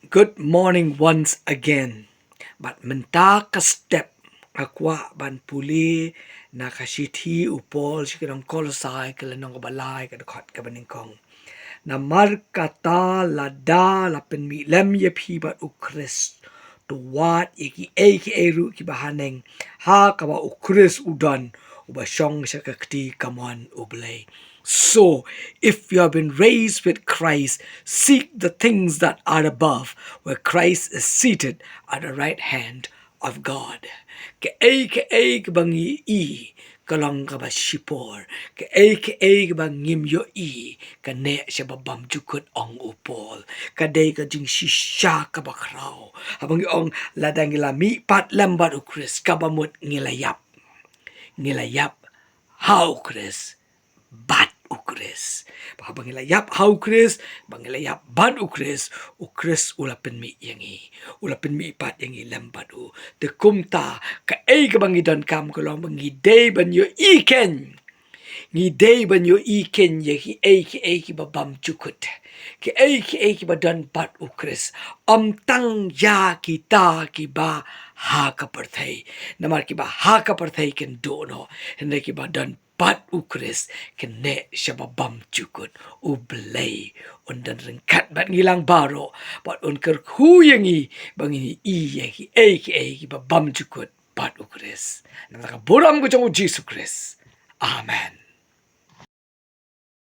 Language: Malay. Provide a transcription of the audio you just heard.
Good morning once again. But menta ka step akwa ban puli na kashiti upol sikinong Kolossai kalanong kabalay dkhot ka baningkong. Na markata lada la penmi lem ye pibat ukris to wat iki aka ru ki bahaneng ha kawa ukris udan ubashong sa kakti kamon ublay. So, if you have been raised with Christ, seek the things that are above, where Christ is seated at the right hand of God. Ke bangi i kalong ka ba shipor ke bang ngim yo i ka ne siya babam jukut ong upol ka jing shisha ka ba kraw habang yung ladang ilami pat lambat ukris kabamut ngilayap how Chris bat ukris. Pangilayap how Chris, pangilayap bad ukris ulapin mi yangi. Ulapin mi ipat yangi lambat u. De kumta ka bangidan kam kolong bangiday ban yo iken. Ngiday ban yo iken yaki ki babam jukut. Ki badan bat ukris. Tang ya kita ki ba ha kaparthay. Namar ki ba ha kaparthay ken dono. Hindi ki badan pat ukris kene siya babam jukut ublay undan ringkat bat ngilang baro bat unker huyangi bangini ki babam jukut pat ukris. Namaka buram ko jong Jesus Christ. Amen.